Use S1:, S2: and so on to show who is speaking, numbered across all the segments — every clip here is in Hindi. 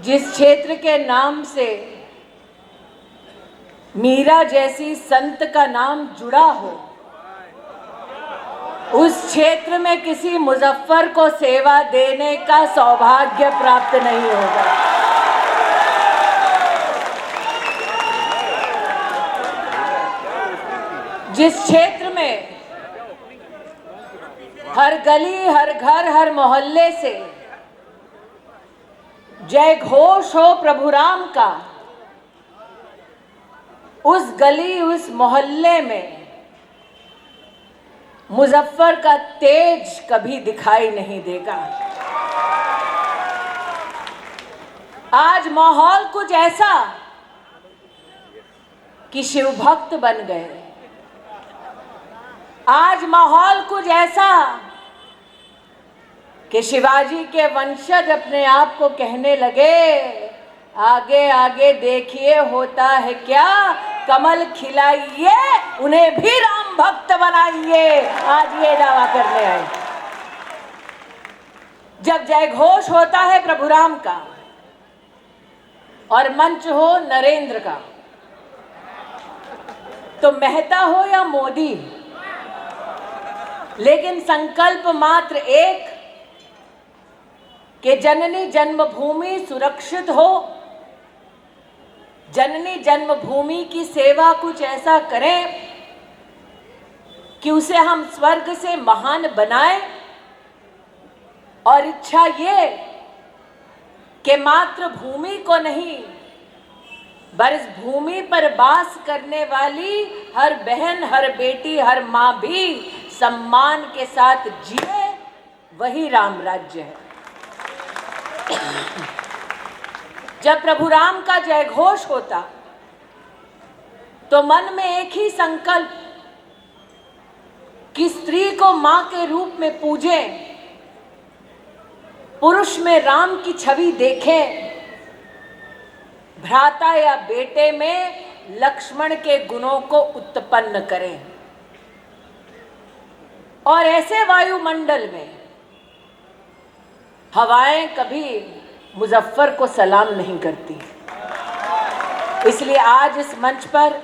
S1: जिस क्षेत्र के नाम से मीरा जैसी संत का नाम जुड़ा हो, उस क्षेत्र में किसी मुजफ्फर को सेवा देने का सौभाग्य प्राप्त नहीं होगा। जिस क्षेत्र में हर गली, हर घर, हर मोहल्ले से जय घोष हो प्रभु राम का, उस गली, उस मोहल्ले में मुजफ्फर का तेज कभी दिखाई नहीं देगा। आज माहौल कुछ ऐसा कि शिव भक्त बन गए। आज माहौल कुछ ऐसा कि शिवाजी के वंशज अपने आप को कहने लगे, आगे आगे देखिए होता है क्या, कमल खिलाइए उन्हें भी राम भक्त बनाइए। आज ये दावा करने आए। जब जय घोष होता है प्रभु राम का और मंच हो नरेंद्र का, तो मेहता हो या मोदी, लेकिन संकल्प मात्र एक कि जननी जन्मभूमि सुरक्षित हो, जननी जन्मभूमि की सेवा कुछ ऐसा करें कि उसे हम स्वर्ग से महान बनाएं। और इच्छा ये कि मात्र भूमि को नहीं, पर इस भूमि पर वास करने वाली हर बहन, हर बेटी, हर माँ भी सम्मान के साथ जिए, वही राम राज्य है। जब प्रभु राम का जय घोष होता तो मन में एक ही संकल्प कि स्त्री को मां के रूप में पूजें, पुरुष में राम की छवि देखें, भ्राता या बेटे में लक्ष्मण के गुणों को उत्पन्न करें। और ऐसे वायुमंडल में हवाएं कभी मुजफ्फर को सलाम नहीं करती। इसलिए आज इस मंच पर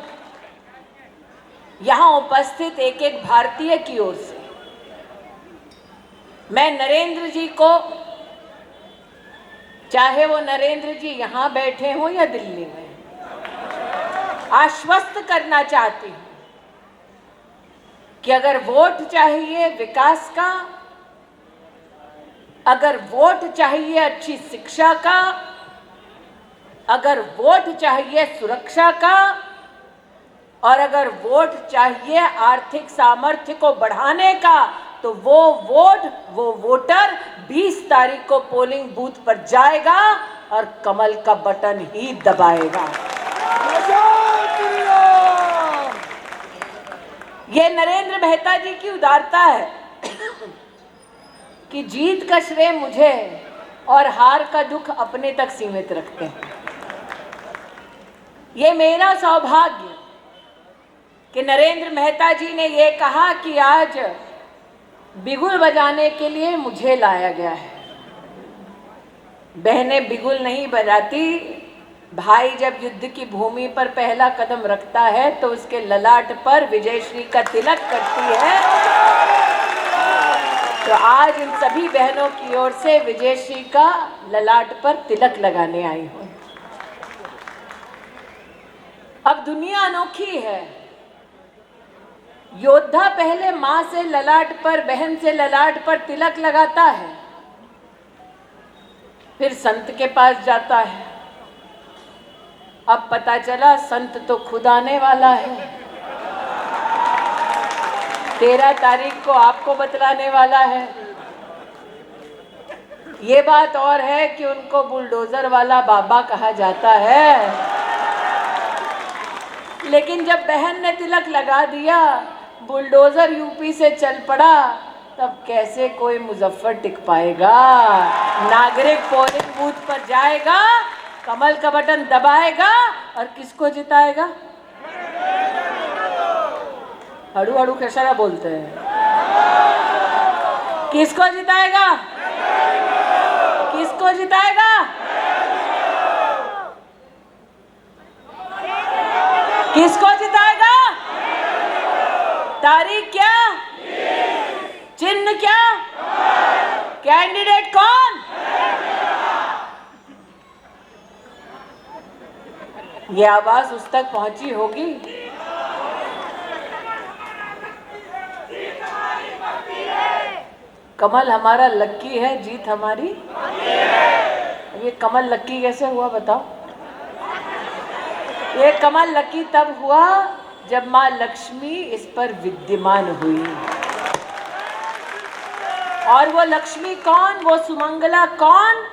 S1: यहां उपस्थित एक एक भारतीय की ओर से मैं नरेंद्र जी को, चाहे वो नरेंद्र जी यहां बैठे हों या दिल्ली में, आश्वस्त करना चाहती हूं कि अगर वोट चाहिए विकास का, अगर वोट चाहिए अच्छी शिक्षा का, अगर वोट चाहिए सुरक्षा का, और अगर वोट चाहिए आर्थिक सामर्थ्य को बढ़ाने का, तो वो वोट, वो वोटर 20 तारीख को पोलिंग बूथ पर जाएगा और कमल का बटन ही दबाएगा। ये नरेंद्र मेहता जी की उदारता है कि जीत का श्रेय मुझे और हार का दुख अपने तक सीमित रखते हैं। ये मेरा सौभाग्य कि नरेंद्र मेहता जी ने ये कहा कि आज बिगुल बजाने के लिए मुझे लाया गया है। बहनें बिगुल नहीं बजाती। भाई जब युद्ध की भूमि पर पहला कदम रखता है तो उसके ललाट पर विजयश्री का तिलक करती है। तो आज इन सभी बहनों की ओर से विजयश्री का ललाट पर तिलक लगाने आई हूं। अब दुनिया अनोखी है। योद्धा पहले मां से ललाट पर, बहन से ललाट पर तिलक लगाता है, फिर संत के पास जाता है। अब पता चला संत तो खुद आने वाला है। 13 तारीख को आपको बतलाने वाला है। ये बात और है कि उनको बुलडोजर वाला बाबा कहा जाता है, लेकिन जब बहन ने तिलक लगा दिया, बुलडोजर यूपी से चल पड़ा, तब कैसे कोई मुजफ्फर टिक पाएगा। नागरिक पोलिंग बूथ पर जाएगा, कमल का बटन दबाएगा और किसको जिताएगा? हड़ू हड़ू कशाला बोलते हैं? किसको जिताएगा? किसको जिताएगा? किसको जिताएगा? तारीख क्या? चिन्ह क्या? कैंडिडेट कौन? ये आवाज उस तक पहुंची होगी। कमल हमारा लक्की है, जीत हमारी। ये कमल लक्की कैसे हुआ बताओ? ये कमल लक्की तब हुआ जब माँ लक्ष्मी इस पर विद्यमान हुई। और वो लक्ष्मी कौन? वो सुमंगला कौन?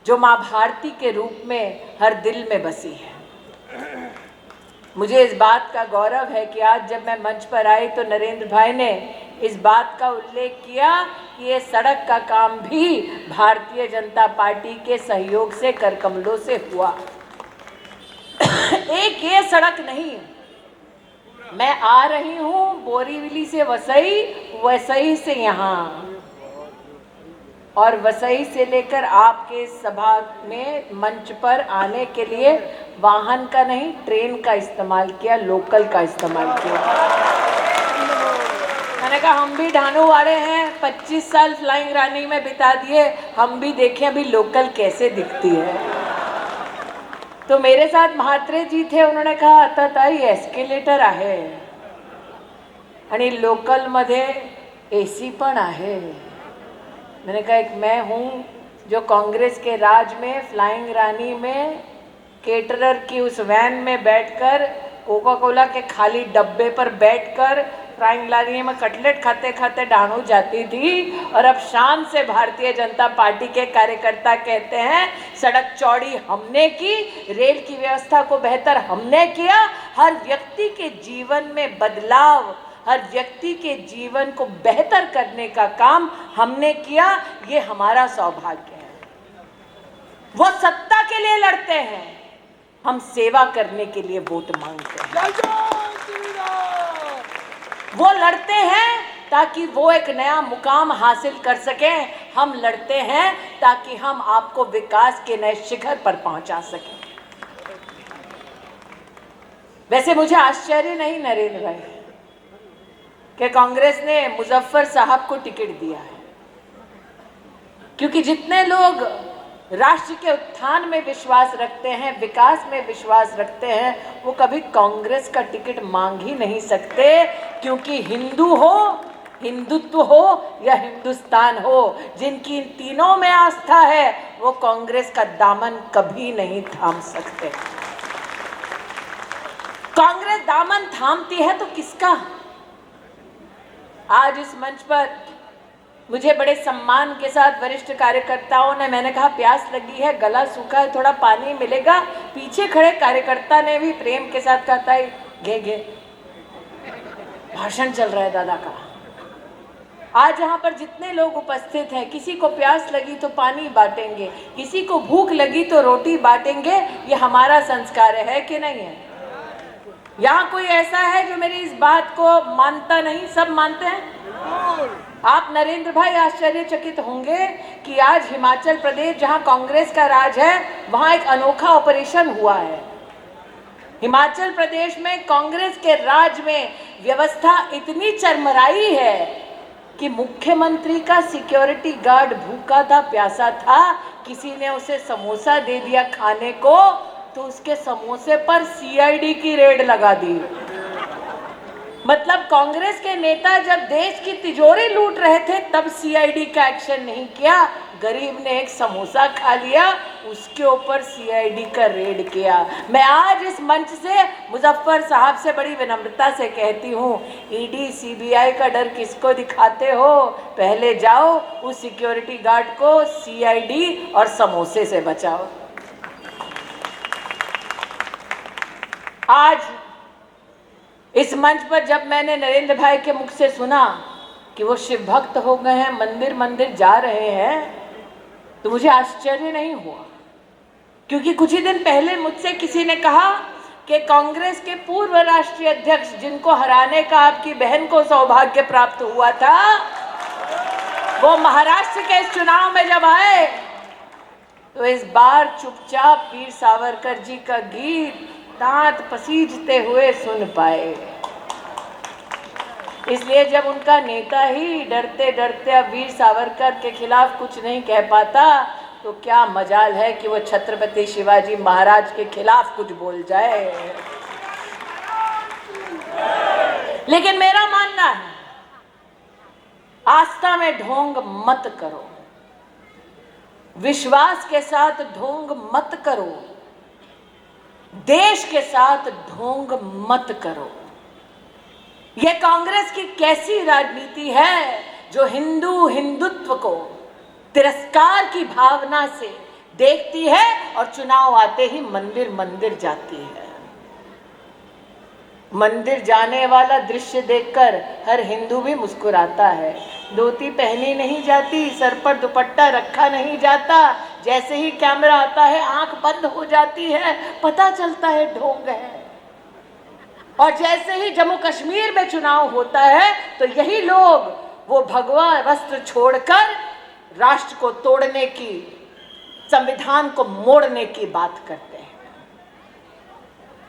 S1: जो माँ भारती के रूप में हर दिल में बसी है। मुझे इस बात का गौरव है कि आज जब मैं मंच पर आई तो नरेंद्र भाई ने इस बात का उल्लेख किया कि ये सड़क का काम भी भारतीय जनता पार्टी के सहयोग से, करकमलों से हुआ। एक ये सड़क नहीं, मैं आ रही हूँ बोरीवली से वसई, वसई से यहाँ, और वसई से लेकर आपके सभा में मंच पर आने के लिए वाहन का नहीं, ट्रेन का इस्तेमाल किया, लोकल का इस्तेमाल किया। मैंने कहा हम भी ढानू वाले हैं, 25 साल फ्लाइंग रानी में बिता दिए, हम भी देखें अभी लोकल कैसे दिखती है। तो मेरे साथ म्हात्रे जी थे, उन्होंने कहा आता ताई एस्केलेटर आहे आणि लोकल मध्ये एसी पण आहे। मैंने कहा एक मैं हूँ जो कांग्रेस के राज में फ्लाइंग रानी में केटरर की उस वैन में बैठकर, कोका कोला के खाली डब्बे पर बैठकर फ्लाइंग रानी में कटलेट खाते खाते ढाणू जाती थी, और अब शान से भारतीय जनता पार्टी के कार्यकर्ता कहते हैं सड़क चौड़ी हमने की, रेल की व्यवस्था को बेहतर हमने किया, हर व्यक्ति के जीवन में बदलाव, हर व्यक्ति के जीवन को बेहतर करने का काम हमने किया। ये हमारा सौभाग्य है। वो सत्ता के लिए लड़ते हैं, हम सेवा करने के लिए वोट मांगते हैं। वो लड़ते हैं ताकि वो एक नया मुकाम हासिल कर सकें, हम लड़ते हैं ताकि हम आपको विकास के नए शिखर पर पहुंचा सकें। वैसे मुझे आश्चर्य नहीं नरेंद्र भाई कि कांग्रेस ने मुजफ्फर साहब को टिकट दिया है, क्योंकि जितने लोग राष्ट्र के उत्थान में विश्वास रखते हैं, विकास में विश्वास रखते हैं, वो कभी कांग्रेस का टिकट मांग ही नहीं सकते, क्योंकि हिंदू हो, हिंदुत्व हो या हिंदुस्तान हो, जिनकी इन तीनों में आस्था है वो कांग्रेस का दामन कभी नहीं थाम सकते। कांग्रेस दामन थामती है तो किसका? आज इस मंच पर मुझे बड़े सम्मान के साथ वरिष्ठ कार्यकर्ताओं ने, मैंने कहा प्यास लगी है, गला सूखा है, थोड़ा पानी मिलेगा, पीछे खड़े कार्यकर्ता ने भी प्रेम के साथ कहा था घे घे, भाषण चल रहा है दादा का। आज यहाँ पर जितने लोग उपस्थित हैं, किसी को प्यास लगी तो पानी बांटेंगे, किसी को भूख लगी तो रोटी बांटेंगे, ये हमारा संस्कार है कि नहीं है? यहाँ कोई ऐसा है जो मेरी इस बात को मानता नहीं? सब मानते हैं। आप नरेंद्र भाई आश्चर्यचकित होंगे कि आज हिमाचल प्रदेश जहाँ कांग्रेस का राज है, वहाँ एक अनोखा ऑपरेशन हुआ है। हिमाचल प्रदेश में कांग्रेस के राज में व्यवस्था इतनी चरमराई है कि मुख्यमंत्री का सिक्योरिटी गार्ड भूखा था, प्यासा था, किसी ने उसे समोसा दे दिया खाने को तो उसके समोसे पर सीआईडी की रेड लगा दी। मतलब कांग्रेस के नेता जब देश की तिजोरी लूट रहे थे तब सीआईडी का एक्शन नहीं किया, गरीब ने एक समोसा खा लिया उसके ऊपर सीआईडी का रेड किया। मैं आज इस मंच से मुजफ्फर साहब से बड़ी विनम्रता से कहती हूँ, ईडी सीबीआई का डर किसको दिखाते हो? पहले जाओ उस सिक्योरिटी गार्ड को सीआईडी और समोसे से बचाओ। आज इस मंच पर जब मैंने नरेंद्र भाई के मुख से सुना कि वो शिव भक्त हो गए हैं, मंदिर मंदिर जा रहे हैं, तो मुझे आश्चर्य नहीं हुआ, क्योंकि कुछ ही दिन पहले मुझसे किसी ने कहा कि कांग्रेस के पूर्व राष्ट्रीय अध्यक्ष, जिनको हराने का आपकी बहन को सौभाग्य प्राप्त हुआ था, वो महाराष्ट्र के इस चुनाव में जब आए तो इस बार चुपचाप वीर सावरकर जी का गीत दांत पसीजते हुए सुन पाए। इसलिए जब उनका नेता ही डरते डरते अब वीर सावरकर के खिलाफ कुछ नहीं कह पाता, तो क्या मजाल है कि वो छत्रपति शिवाजी महाराज के खिलाफ कुछ बोल जाए। लेकिन मेरा मानना है, आस्था में ढोंग मत करो, विश्वास के साथ ढोंग मत करो, देश के साथ ढोंग मत करो। यह कांग्रेस की कैसी राजनीति है जो हिंदुत्व को तिरस्कार की भावना से देखती है और चुनाव आते ही मंदिर जाती है। मंदिर जाने वाला दृश्य देखकर हर हिंदू भी मुस्कुराता है। धोती पहनी नहीं जाती, सर पर दुपट्टा रखा नहीं जाता, जैसे ही कैमरा आता है आंख बंद हो जाती है, पता चलता है ढोंग है। और जैसे ही जम्मू कश्मीर में चुनाव होता है तो यही लोग वो भगवा वस्त्र छोड़कर राष्ट्र को तोड़ने की, संविधान को मोड़ने की बात करते हैं।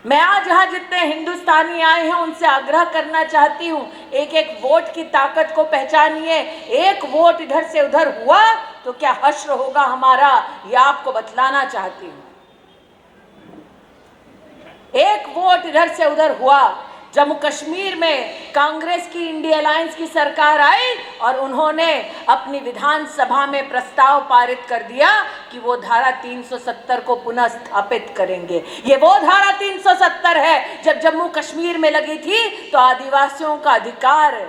S1: मैं आज यहाँ जितने हिंदुस्तानी आए हैं उनसे आग्रह करना चाहती हूँ, एक एक वोट की ताकत को पहचानिए। एक वोट इधर से उधर हुआ तो क्या हश्र होगा हमारा, ये आपको बतलाना चाहती हूँ। एक वोट इधर से उधर हुआ, जम्मू कश्मीर में कांग्रेस की इंडिया अलायंस की सरकार आई और उन्होंने अपनी विधानसभा में प्रस्ताव पारित कर दिया कि वो धारा 370 को पुनः स्थापित करेंगे। ये वो धारा 370 है जब जम्मू कश्मीर में लगी थी तो आदिवासियों का अधिकार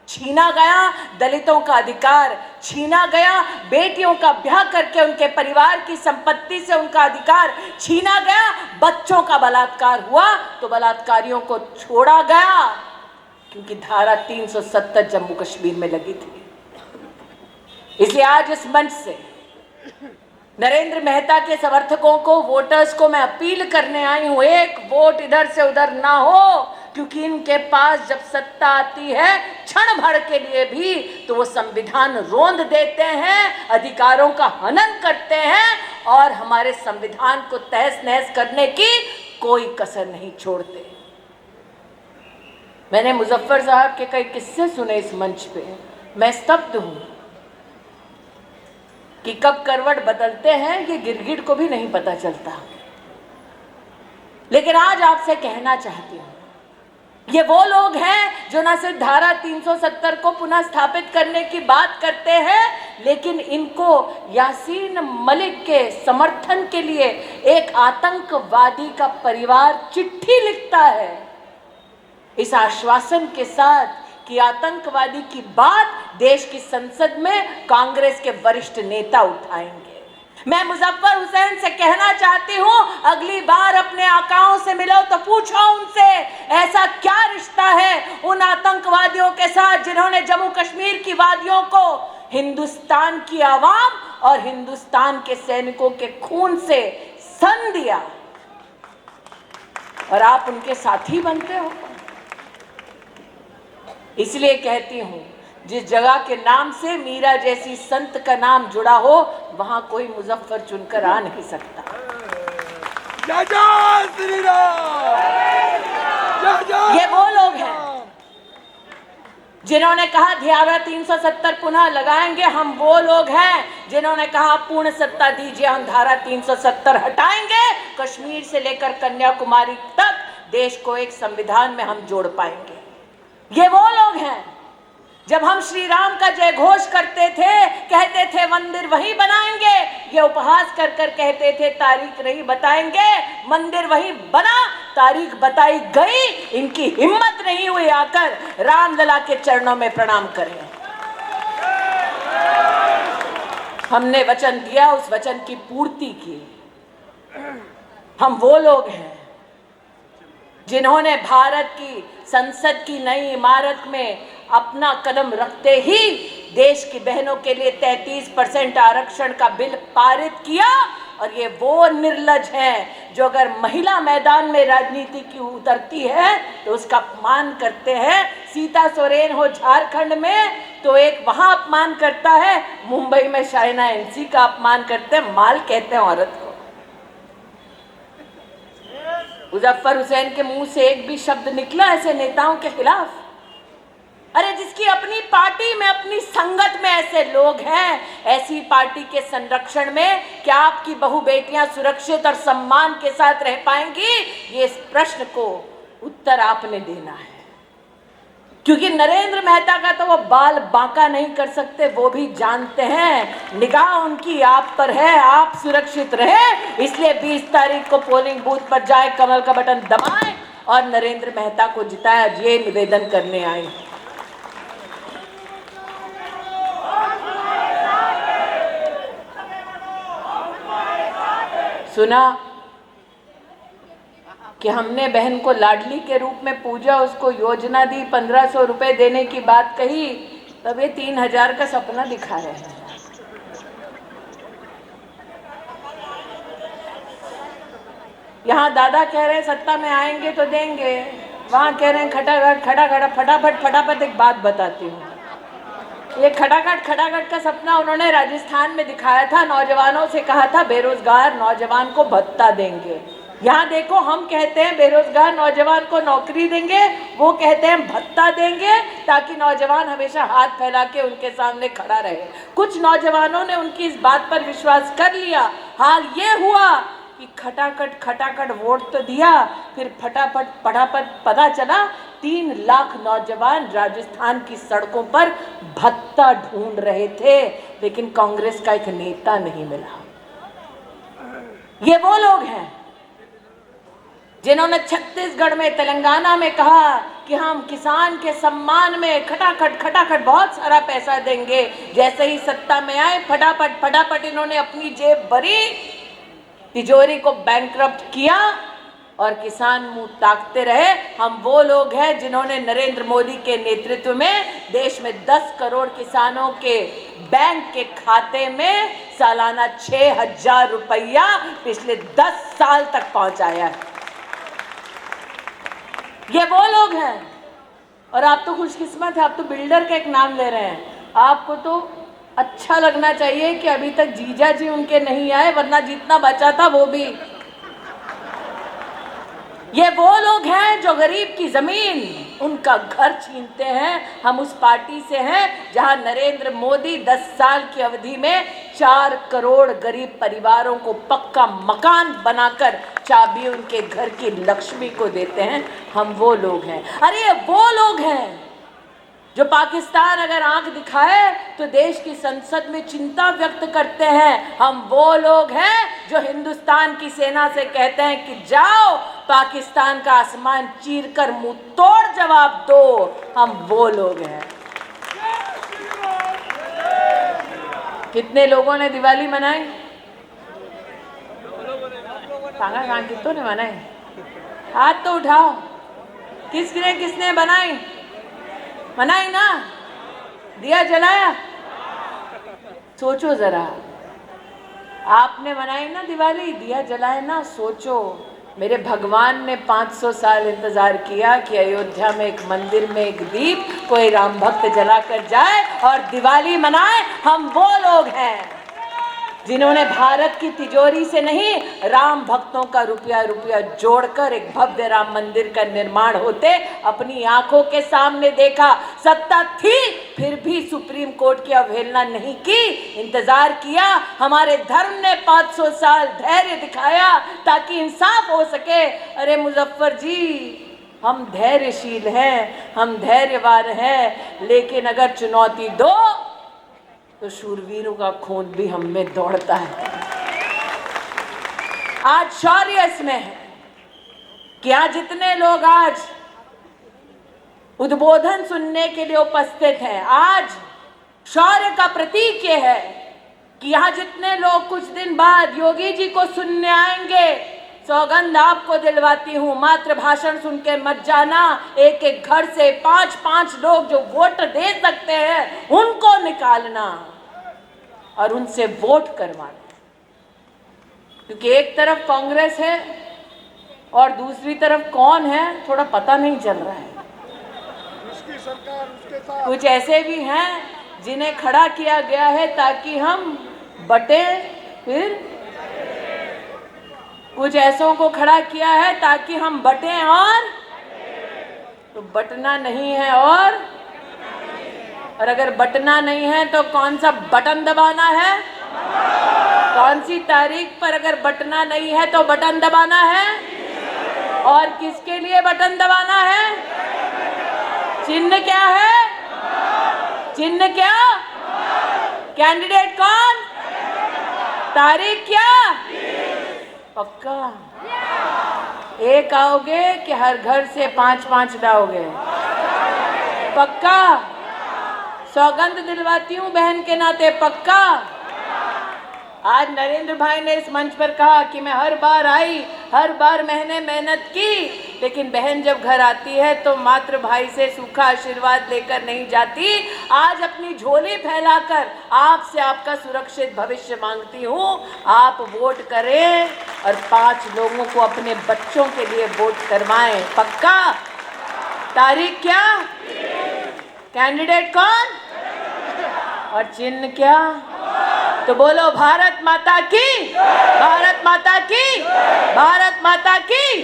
S1: छीना गया, दलितों का अधिकार छीना गया, बेटियों का ब्याह करके उनके परिवार की संपत्ति से उनका अधिकार छीना गया, बच्चों का बलात्कार हुआ तो बलात्कारियों को छोड़ा गया, क्योंकि धारा 370 जम्मू कश्मीर में लगी थी। इसलिए आज इस मंच से नरेंद्र मेहता के समर्थकों को, वोटर्स को मैं अपील करने आई हूं, एक वोट इधर से उधर ना हो, क्योंकि इनके पास जब सत्ता आती है क्षण भर के लिए भी तो वो संविधान रोंद देते हैं, अधिकारों का हनन करते हैं और हमारे संविधान को तहस नहस करने की कोई कसर नहीं छोड़ते। मैंने मुजफ्फर साहब के कई किस्से सुने इस मंच पे, मैं स्तब्ध हूं कि कब करवट बदलते हैं ये गिरगिट को भी नहीं पता चलता। लेकिन आज आपसे कहना चाहती हूं, ये वो लोग हैं जो न सिर्फ धारा 370 को पुनः स्थापित करने की बात करते हैं, लेकिन इनको यासीन मलिक के समर्थन के लिए एक आतंकवादी का परिवार चिट्ठी लिखता है इस आश्वासन के साथ कि आतंकवादी की बात देश की संसद में कांग्रेस के वरिष्ठ नेता उठाएंगे। मैं मुजफ्फर हुसैन से कहना चाहती हूँ, अगली बार अपने आकाओं से मिलो तो पूछो उनसे ऐसा क्या रिश्ता है उन आतंकवादियों के साथ जिन्होंने जम्मू कश्मीर की वादियों को हिंदुस्तान की आवाम और हिंदुस्तान के सैनिकों के खून से सन दिया और आप उनके साथी बनते हो। इसलिए कहती हूँ, जिस जगह के नाम से मीरा जैसी संत का नाम जुड़ा हो वहां कोई मुजफ्फर चुनकर आ नहीं सकता।
S2: जय जय श्री राम।
S1: ये वो लोग हैं जिन्होंने कहा धारा 370 पुनः लगाएंगे, हम वो लोग हैं जिन्होंने कहा पूर्ण सत्ता दीजिए, हम धारा 370 हटाएंगे, कश्मीर से लेकर कन्याकुमारी तक देश को एक संविधान में हम जोड़ पाएंगे। ये वो लोग हैं जब हम श्री राम का जय घोष करते थे, कहते थे मंदिर वही बनाएंगे, ये उपहास कर कर कहते थे तारीख नहीं बताएंगे, मंदिर वही बना, तारीख बताई गई, इनकी हिम्मत नहीं हुई आकर रामलला के चरणों में प्रणाम करें। हमने वचन दिया, उस वचन की पूर्ति की। हम वो लोग हैं जिन्होंने भारत की संसद की नई इमारत में अपना कदम रखते ही देश की बहनों के लिए 33% आरक्षण का बिल पारित किया, और ये वो निर्लज हैं जो अगर महिला मैदान में राजनीति की उतरती है तो उसका अपमान करते हैं। सीता सोरेन हो झारखंड में तो एक वहां अपमान करता है, मुंबई में शाइना एनसी का अपमान करते हैं, माल कहते हैं औरत को। मुजफ्फर हुसैन के मुंह से एक भी शब्द निकला ऐसे नेताओं के खिलाफ? अरे जिसकी अपनी पार्टी में, अपनी संगत में ऐसे लोग हैं, ऐसी पार्टी के संरक्षण में क्या आपकी बहू बेटियां सुरक्षित और सम्मान के साथ रह पाएंगी? ये इस प्रश्न को उत्तर आपने देना है, क्योंकि नरेंद्र मेहता का तो वो बाल बांका नहीं कर सकते, वो भी जानते हैं। निगाह उनकी आप पर है, आप सुरक्षित रहे, इसलिए 20 तारीख को पोलिंग बूथ पर जाए, कमल का बटन दबाएं और नरेंद्र मेहता को जिताएं। ये निवेदन करने आए। सुना कि हमने बहन को लाडली के रूप में पूजा, उसको योजना दी, 1500 रुपए देने की बात कही, तब ये 3000 का सपना दिखा रहे हैं। यहाँ दादा कह रहे हैं सत्ता में आएंगे तो देंगे, वहां कह रहे हैं खटाखट खटाखट फटाफट फटाफट। एक बात बताती हूँ, ये खटाखट खटाखट का सपना उन्होंने राजस्थान में दिखाया था, नौजवानों से कहा था बेरोजगार नौजवान को भत्ता देंगे। यहाँ देखो, हम कहते हैं बेरोजगार नौजवान को नौकरी देंगे, वो कहते हैं भत्ता देंगे, ताकि नौजवान हमेशा हाथ फैला के उनके सामने खड़ा रहे। कुछ नौजवानों ने उनकी इस बात पर विश्वास कर लिया। हाल ये हुआ कि खटाखट खटाखट वोट तो दिया, फिर फटाफट फटाफट पता चला 3 लाख नौजवान राजस्थान की सड़कों पर भत्ता ढूंढ रहे थे, लेकिन कांग्रेस का एक नेता नहीं मिला। ये वो लोग हैं जिन्होंने छत्तीसगढ़ में, तेलंगाना में कहा कि हम किसान के सम्मान में खटाखट खटाखट बहुत सारा पैसा देंगे। जैसे ही सत्ता में आए, फटाफट फटाफट इन्होंने अपनी जेब भरी, तिजोरी को बैंकरप्ट किया और किसान मुंह ताकते रहे। हम वो लोग हैं जिन्होंने नरेंद्र मोदी के नेतृत्व में देश में 10 करोड़ किसानों के बैंक के खाते में सालाना 6000 रुपया पिछले 10 साल तक पहुंचाया है। ये वो लोग हैं। और आप तो खुशकिस्मत है, आप तो बिल्डर का एक नाम ले रहे हैं। आपको तो अच्छा लगना चाहिए कि अभी तक जीजा जी उनके नहीं आए, वरना जितना बचा था वो भी। ये वो लोग हैं जो गरीब की जमीन, उनका घर छीनते हैं। हम उस पार्टी से हैं जहां नरेंद्र मोदी 10 साल की अवधि में 4 करोड़ गरीब परिवारों को पक्का मकान बनाकर चाबी उनके घर की लक्ष्मी को देते हैं। हम वो लोग हैं। अरे ये वो लोग हैं जो पाकिस्तान अगर आंख दिखाए तो देश की संसद में चिंता व्यक्त करते हैं। हम वो लोग हैं जो हिंदुस्तान की सेना से कहते हैं कि जाओ पाकिस्तान का आसमान चीरकर मुंह तोड़ जवाब दो। हम वो लोग हैं। कितने लोगों ने दिवाली मनाई? कितनों ने मनाई? हाथ तो उठाओ। किसने बनाई? मनाई ना? दिया जलाया? सोचो जरा, आपने मनाई ना दिवाली, दिया जलाए ना? सोचो, मेरे भगवान ने 500 साल इंतजार किया कि अयोध्या में एक मंदिर में एक दीप कोई राम भक्त जलाकर जाए और दिवाली मनाए। हम वो लोग हैं जिन्होंने भारत की तिजोरी से नहीं, राम भक्तों का रुपया रुपया जोड़कर एक भव्य राम मंदिर का निर्माण होते अपनी आंखों के सामने देखा। सत्ता थी फिर भी सुप्रीम कोर्ट की अवहेलना नहीं की, इंतजार किया। हमारे धर्म ने 500 साल धैर्य दिखाया ताकि इंसाफ हो सके। अरे मुजफ्फर जी, हम धैर्यशील हैं, हम धैर्यवान हैं, लेकिन अगर चुनौती दो तो शूरवीरों का खून भी हम में दौड़ता है। आज शौर्य इसमें है कि आज जितने लोग आज उद्बोधन सुनने के लिए उपस्थित हैं, आज शौर्य का प्रतीक ये है कि यहाँ जितने लोग कुछ दिन बाद योगी जी को सुनने आएंगे, सौगंध आपको दिलवाती हूँ, मात्र भाषण सुन के मत जाना। एक एक घर से 5-5 लोग जो वोट दे सकते हैं उनको निकालना और उनसे वोट करवाना। क्योंकि एक तरफ कांग्रेस है और दूसरी तरफ कौन है थोड़ा पता नहीं चल रहा है।
S2: उसकी सरकार उसके साथ।
S1: कुछ ऐसे भी हैं जिन्हें खड़ा किया गया है ताकि हम बटें, फिर कुछ ऐसों को खड़ा किया है ताकि हम बटें और तो बटना नहीं है। और अगर बटना नहीं है तो कौन सा बटन दबाना है? कौन सी तारीख पर अगर बटना नहीं है तो बटन दबाना है? और किसके लिए बटन दबाना है? चिन्ह क्या है? चिन्ह क्या? कैंडिडेट कौन? तारीख क्या? पक्का एक आओगे कि हर घर से 5-5 लाओगे? पक्का सौगंध दिलवाती हूँ बहन के नाते, पक्का। आज नरेंद्र भाई ने इस मंच पर कहा कि मैं हर बार आई, हर बार मैंने मेहनत की, लेकिन बहन जब घर आती है तो मात्र भाई से सूखा आशीर्वाद लेकर नहीं जाती। आज अपनी झोली फैलाकर आपसे आपका सुरक्षित भविष्य मांगती हूँ। आप वोट करें और 5 लोगों को अपने बच्चों के लिए वोट करवाएं, पक्का। तारीख क्या? कैंडिडेट कौन? और चिन्ह क्या? तो बोलो भारत माता की, भारत माता की, भारत माता की।